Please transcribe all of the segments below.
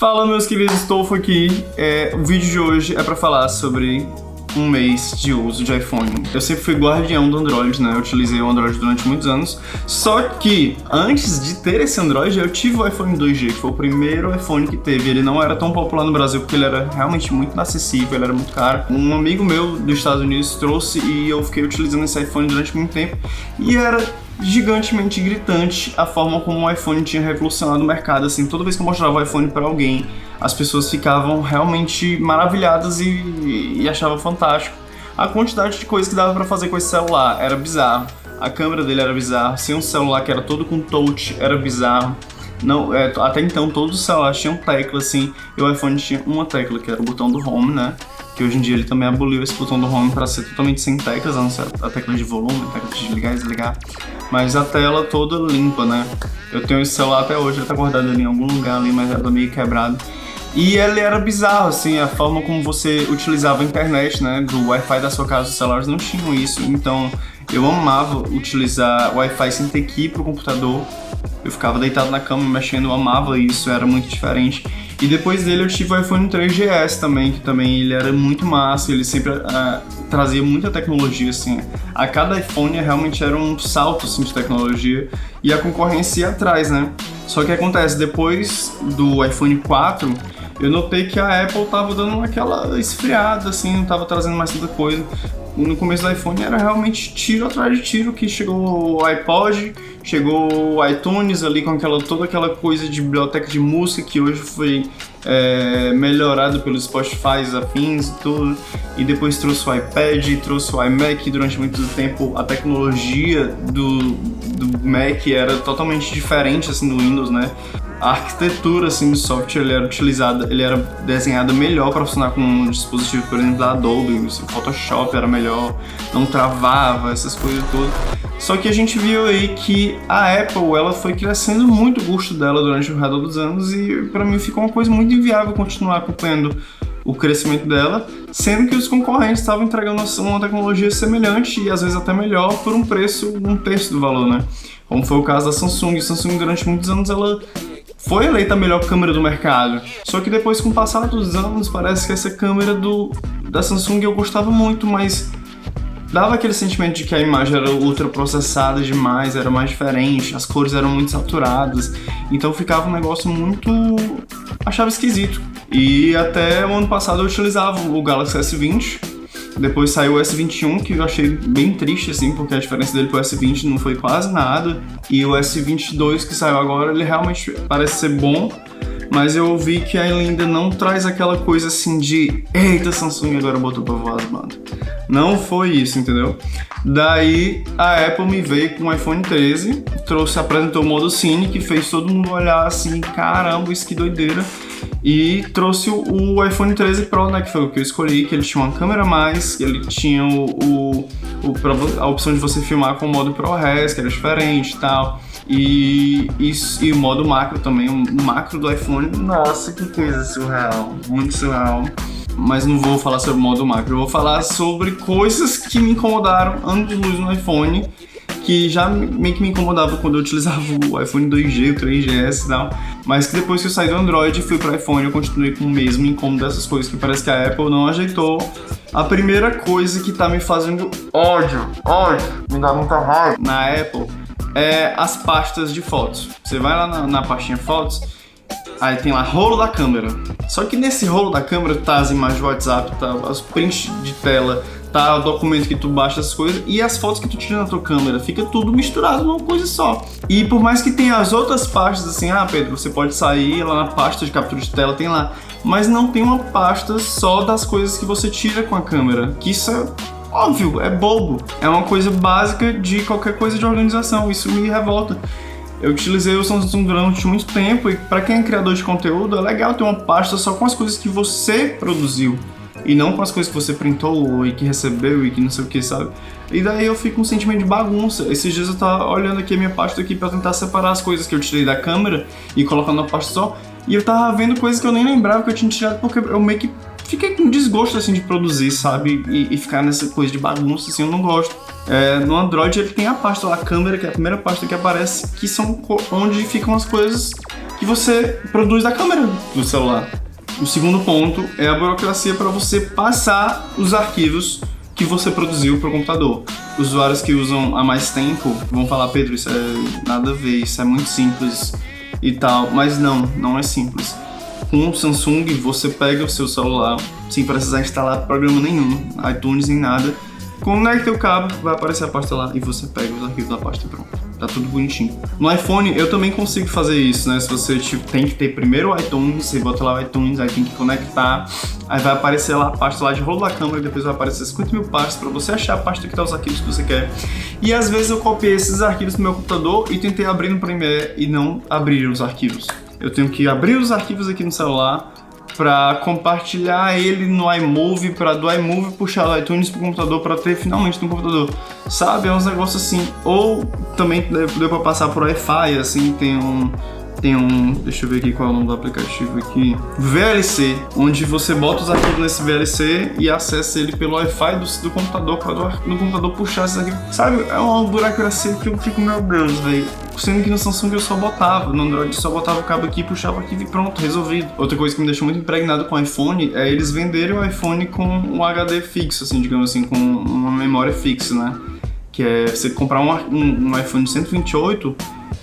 Fala, meus queridos, Stolfo aqui. O vídeo de hoje é pra falar sobre um mês de uso de iPhone. Eu sempre fui guardião do Android, né? Eu utilizei o Android durante muitos anos. Só que, antes de ter esse Android, eu tive o iPhone 2G, que foi o primeiro iPhone que teve. Ele não era tão popular no Brasil, porque ele era realmente muito inacessível, ele era muito caro. Um amigo meu dos Estados Unidos trouxe e eu fiquei utilizando esse iPhone durante muito tempo. E era gigantemente gritante a forma como o iPhone tinha revolucionado o mercado. Assim, toda vez que eu mostrava o iPhone para alguém, as pessoas ficavam realmente maravilhadas e achavam fantástico. A quantidade de coisas que dava para fazer com esse celular era bizarro. A câmera dele era bizarra. Sem um celular que era todo com touch, era bizarro. Não, até então todos os celulares tinham tecla, assim, e o iPhone tinha uma tecla, que era o botão do Home, né? Que hoje em dia ele também aboliu esse botão do Home para ser totalmente sem teclas, a não ser a tecla de volume, a tecla de ligar e desligar. Mas a tela toda limpa, né? Eu tenho esse celular até hoje, ele tá guardado ali em algum lugar ali, mas era meio quebrado. E ele era bizarro, assim, a forma como você utilizava a internet, né? Do Wi-Fi da sua casa, os celulares não tinham isso, então eu amava utilizar o Wi-Fi sem ter que ir pro computador. Eu ficava deitado na cama mexendo, eu amava isso, era muito diferente. E depois dele eu tive o iPhone 3GS também, que também ele era muito massa, ele sempre trazia muita tecnologia, assim. A cada iPhone realmente era um salto, assim, de tecnologia, e a concorrência ia atrás, né? Só que acontece, depois do iPhone 4, eu notei que a Apple tava dando aquela esfriada, assim, não tava trazendo mais tanta coisa. No começo do iPhone era realmente tiro atrás de tiro, que chegou o iPod, chegou o iTunes ali com toda aquela coisa de biblioteca de música que hoje foi melhorado pelos Spotify, afins e tudo. E depois trouxe o iPad, trouxe o iMac. Durante muito tempo a tecnologia do Mac era totalmente diferente assim do Windows, né? A arquitetura assim, do software ele era desenhada melhor para funcionar com um dispositivo, por exemplo, da Adobe. O Photoshop era melhor, não travava, essas coisas todas. Só que a gente viu aí que a Apple ela foi crescendo muito o gosto dela durante o redor dos anos e para mim ficou uma coisa muito inviável continuar acompanhando o crescimento dela, sendo que os concorrentes estavam entregando uma tecnologia semelhante e às vezes até melhor por um preço, um terço do valor, né? Como foi o caso da Samsung. A Samsung durante muitos anos ela foi eleita a melhor câmera do mercado. Só que depois, com o passar dos anos, parece que essa câmera da Samsung eu gostava muito, mas dava aquele sentimento de que a imagem era ultraprocessada demais, era mais diferente, as cores eram muito saturadas, então ficava um negócio muito... achava esquisito. E até o ano passado eu utilizava o Galaxy S20, depois saiu o S21, que eu achei bem triste, assim, porque a diferença dele pro S20 não foi quase nada. E o S22 que saiu agora, ele realmente parece ser bom, mas eu vi que ele ainda não traz aquela coisa assim de eita, Samsung agora botou pra voar as bandas. Não foi isso, entendeu? Daí a Apple me veio com o iPhone 13, apresentou o modo Cine, que fez todo mundo olhar assim, caramba, isso que doideira. E trouxe o iPhone 13 Pro, né, que foi o que eu escolhi, que ele tinha uma câmera a mais, ele tinha a opção de você filmar com o modo ProRes, que era diferente e tal. E o modo macro também, o macro do iPhone, nossa, que coisa surreal, muito surreal. Mas não vou falar sobre o modo macro, eu vou falar sobre coisas que me incomodaram anos de luz no iPhone, que já meio que me incomodava quando eu utilizava o iPhone 2G, o 3GS e tal, mas que depois que eu saí do Android e fui pro iPhone eu continuei com o mesmo incômodo dessas coisas, que parece que a Apple não ajeitou. A primeira coisa que tá me fazendo ódio, me dá muita raiva na Apple é as pastas de fotos. Você vai lá na pastinha fotos, aí tem lá rolo da câmera. Só que nesse rolo da câmera tá as imagens do WhatsApp, tá as prints de tela, tá o documento que tu baixa, as coisas, e as fotos que tu tira na tua câmera. Fica tudo misturado numa coisa só. E por mais que tenha as outras pastas, assim, Pedro, você pode sair lá na pasta de captura de tela, tem lá. Mas não tem uma pasta só das coisas que você tira com a câmera. Que isso é óbvio, é bobo. É uma coisa básica de qualquer coisa de organização. Isso me revolta. Eu utilizei o Samsung durante muito tempo e para quem é criador de conteúdo é legal ter uma pasta só com as coisas que você produziu e não com as coisas que você printou e que recebeu e que não sei o que, sabe? E daí eu fico com um sentimento de bagunça. Esses dias eu tava olhando aqui a minha pasta aqui para tentar separar as coisas que eu tirei da câmera e colocando na pasta só, e eu tava vendo coisas que eu nem lembrava que eu tinha tirado, porque eu meio que fiquei com desgosto assim de produzir, sabe? E ficar nessa coisa de bagunça, assim, eu não gosto. No Android ele tem a pasta lá, a câmera, que é a primeira pasta que aparece, que são onde ficam as coisas que você produz da câmera do celular. O segundo ponto é a burocracia para você passar os arquivos que você produziu para o computador. Usuários que usam há mais tempo vão falar, Pedro, isso é nada a ver, isso é muito simples e tal, mas não é simples. Com o Samsung, você pega o seu celular sem precisar instalar programa nenhum, iTunes nem nada, conecta o cabo, vai aparecer a pasta lá e você pega os arquivos da pasta e pronto. Tá tudo bonitinho. No iPhone eu também consigo fazer isso, né? Se você tem que ter primeiro o iTunes, você bota lá o iTunes, aí tem que conectar, aí vai aparecer lá a pasta lá de rolo da câmera, e depois vai aparecer 50 mil pastas pra você achar a pasta que tá os arquivos que você quer. E às vezes eu copiei esses arquivos no meu computador e tentei abrir no Premiere e não abrir os arquivos. Eu tenho que abrir os arquivos aqui no celular para compartilhar ele no iMovie, para do iMovie puxar o iTunes pro computador para ter finalmente no computador, sabe? É uns negócios assim. Ou também deu para passar por Wi-Fi, assim, tem um, deixa eu ver aqui qual é o nome do aplicativo aqui, VLC, onde você bota os arquivos nesse VLC e acessa ele pelo Wi-Fi do computador para do computador puxar esses arquivos, sabe? É uma burocracia que eu fico, meu Deus, velho. Sendo que no Samsung eu só botava, no Android eu só botava o cabo aqui, puxava o arquivo e pronto, resolvido. Outra coisa que me deixou muito impregnado com o iPhone é eles venderem o iPhone com um HD fixo, assim, digamos assim, com uma memória fixa, né? Que é você comprar um iPhone 128,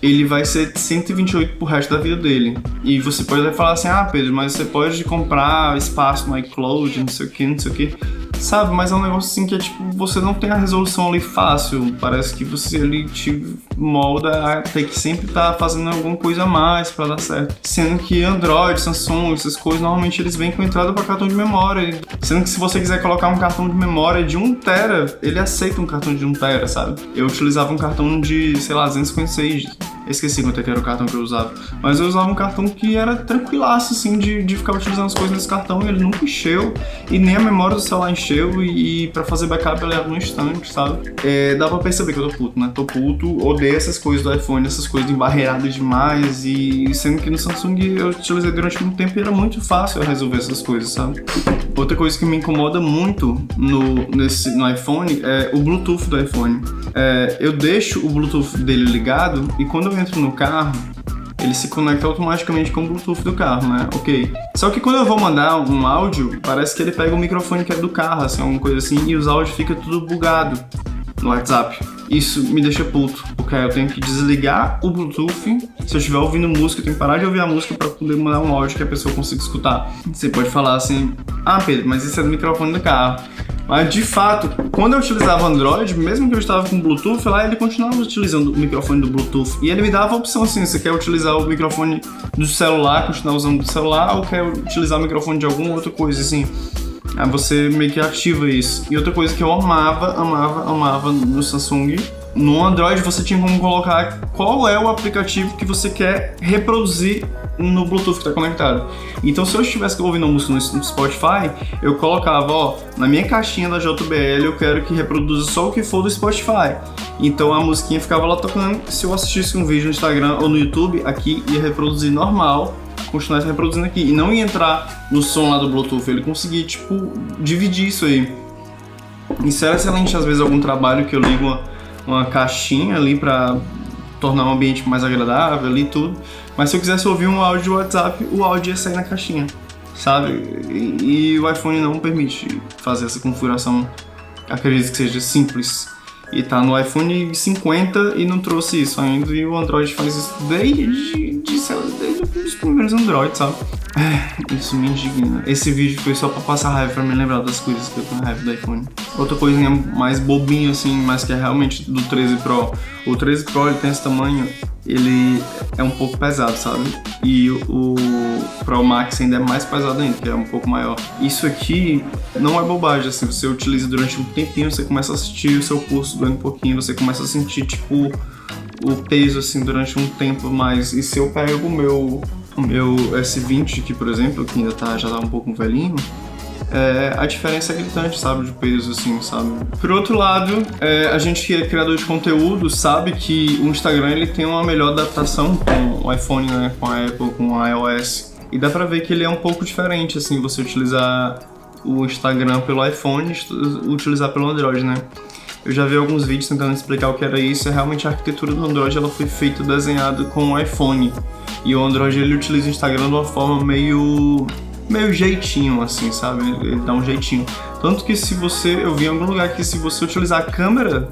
ele vai ser 128 pro resto da vida dele. E você pode até falar assim, Pedro, mas você pode comprar espaço no iCloud, não sei o que. Sabe, mas é um negócio assim que é tipo, você não tem a resolução ali fácil, parece que você ali te molda a ter que sempre estar fazendo alguma coisa a mais pra dar certo. Sendo que Android, Samsung, essas coisas, normalmente eles vêm com entrada para cartão de memória. Sendo que se você quiser colocar um cartão de memória de 1 tera, ele aceita um cartão de 1 tera, sabe? Eu utilizava um cartão de, sei lá, 256, esqueci quanto é que era o cartão que eu usava, mas eu usava um cartão que era tranquilaço, assim, de ficar utilizando as coisas nesse cartão e ele nunca encheu, e nem a memória do celular encheu, e pra fazer backup ele leva um instante, sabe? Dá pra perceber que eu tô puto, né? Tô puto, odeio essas coisas do iPhone, essas coisas embarreiradas demais, e sendo que no Samsung eu utilizei durante muito tempo e era muito fácil eu resolver essas coisas, sabe? Outra coisa que me incomoda muito no iPhone é o Bluetooth do iPhone. Eu deixo o Bluetooth dele ligado e quando eu entro no carro, ele se conecta automaticamente com o Bluetooth do carro, né? Ok. Só que quando eu vou mandar um áudio, parece que ele pega o microfone que é do carro, assim, alguma coisa assim, e os áudios ficam tudo bugado no WhatsApp. Isso me deixa puto, porque eu tenho que desligar o Bluetooth. Se eu estiver ouvindo música, eu tenho que parar de ouvir a música para poder mandar um áudio que a pessoa consiga escutar. Você pode falar assim, Pedro, mas isso é do microfone do carro. Mas de fato, quando eu utilizava o Android, mesmo que eu estava com Bluetooth lá, ele continuava utilizando o microfone do Bluetooth. E ele me dava a opção assim, você quer utilizar o microfone do celular, continuar usando do celular, ou quer utilizar o microfone de alguma outra coisa, assim. Aí você meio que ativa isso. E outra coisa que eu amava no Samsung, no Android você tinha como colocar qual é o aplicativo que você quer reproduzir no Bluetooth que está conectado. Então se eu estivesse ouvindo música no Spotify, eu colocava, na minha caixinha da JBL eu quero que reproduza só o que for do Spotify. Então a musiquinha ficava lá tocando, se eu assistisse um vídeo no Instagram ou no YouTube, aqui ia reproduzir normal, continuasse reproduzindo aqui, e não ia entrar no som lá do Bluetooth, ele conseguia, dividir isso aí. Isso era excelente, às vezes algum trabalho que eu ligo uma caixinha ali pra tornar um ambiente mais agradável ali e tudo, mas se eu quisesse ouvir um áudio de WhatsApp, o áudio ia sair na caixinha, sabe? E o iPhone não permite fazer essa configuração, acredito que seja simples. E tá no iPhone 50 e não trouxe isso ainda, e o Android faz isso desde os primeiros Android, sabe? Isso me indigna. Esse vídeo foi só pra passar raiva, pra me lembrar das coisas que eu tenho raiva do iPhone. Outra coisinha mais bobinha assim, mas que é realmente do 13 Pro. O 13 Pro ele tem esse tamanho, ele é um pouco pesado, sabe? E o Pro Max ainda é mais pesado ainda, que é um pouco maior. Isso aqui não é bobagem, assim, você utiliza durante um tempinho, você começa a assistir o seu pulso doendo um pouquinho, você começa a sentir, o peso, assim, durante um tempo mais. E se eu pego o meu S20 aqui, por exemplo, que ainda já tá um pouco velhinho, a diferença é gritante, sabe, de peso, assim, sabe? Por outro lado, a gente que é criador de conteúdo sabe que o Instagram ele tem uma melhor adaptação com o iPhone, né, com a Apple, com o iOS. E dá pra ver que ele é um pouco diferente, assim, você utilizar o Instagram pelo iPhone e utilizar pelo Android, né? Eu já vi alguns vídeos tentando explicar o que era isso, realmente a arquitetura do Android ela foi feita, desenhada com o iPhone. E o Android, ele utiliza o Instagram de uma forma meio jeitinho, assim, sabe? Ele dá um jeitinho. Tanto que eu vi em algum lugar que se você utilizar a câmera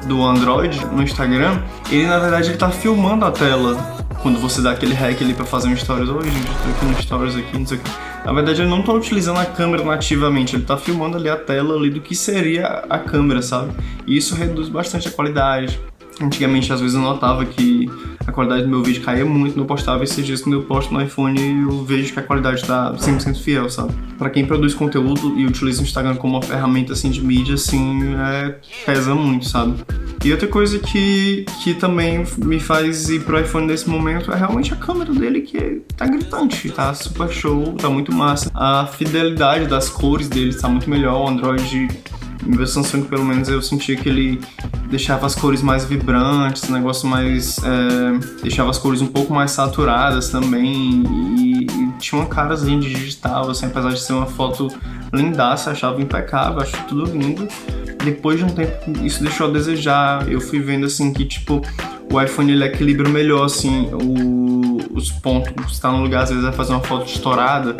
do Android no Instagram, ele na verdade ele tá filmando a tela quando você dá aquele hack ali pra fazer um stories. Oi, gente, eu tô aqui no stories aqui, não sei o que. Na verdade ele não tá utilizando a câmera nativamente, ele tá filmando ali a tela ali do que seria a câmera, sabe? E isso reduz bastante a qualidade. Antigamente, às vezes, eu notava que a qualidade do meu vídeo caía muito, não postava esses dias quando eu posto no iPhone, eu vejo que a qualidade tá 100% fiel, sabe? Pra quem produz conteúdo e utiliza o Instagram como uma ferramenta, assim, de mídia, assim, pesa muito, sabe? E outra coisa que também me faz ir pro iPhone nesse momento é realmente a câmera dele, que tá gritante, tá super show, tá muito massa. A fidelidade das cores dele tá muito melhor, o Android... Em vez do Samsung, pelo menos, eu sentia que ele deixava as cores mais vibrantes, um negócio mais... deixava as cores um pouco mais saturadas também e tinha uma carazinha de digital, assim, apesar de ser uma foto lindaça, achava impecável, acho tudo lindo. Depois de um tempo, isso deixou a desejar. Eu fui vendo, assim, que, tipo, o iPhone, ele equilibra melhor, assim, os pontos. Você tá num lugar, às vezes, vai fazer uma foto estourada,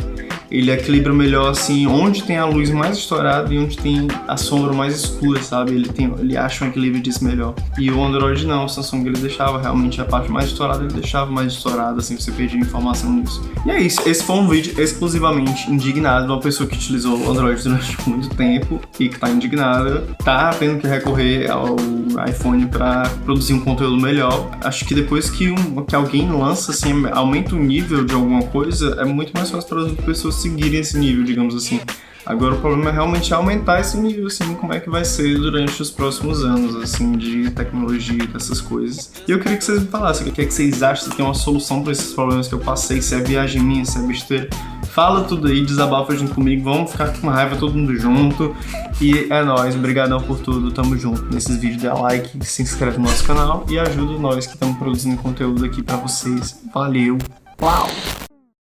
ele equilibra melhor, assim, onde tem a luz mais estourada e onde tem a sombra mais escura, sabe? Ele acha um equilíbrio disso melhor. E o Android não, o Samsung ele deixava realmente a parte mais estourada, ele deixava mais estourada, assim, você perdia informação nisso. E é isso, esse foi um vídeo exclusivamente indignado de uma pessoa que utilizou o Android durante muito tempo e que tá indignada, tá tendo que recorrer ao iPhone pra produzir um conteúdo melhor. Acho que depois que alguém lança, assim, aumenta o nível de alguma coisa, é muito mais fácil para as outras pessoas seguirem esse nível, digamos assim. Agora o problema é realmente aumentar esse nível, assim, como é que vai ser durante os próximos anos, assim, de tecnologia, dessas coisas. E eu queria que vocês me falassem o que é que vocês acham, se tem uma solução para esses problemas que eu passei, se é viagem minha, se é besteira. Fala tudo aí, desabafa junto comigo, vamos ficar com raiva todo mundo junto. E é nóis, brigadão por tudo, tamo junto nesses vídeos, dá like, se inscreve no nosso canal e ajuda nós que estamos produzindo conteúdo aqui pra vocês. Valeu, uau!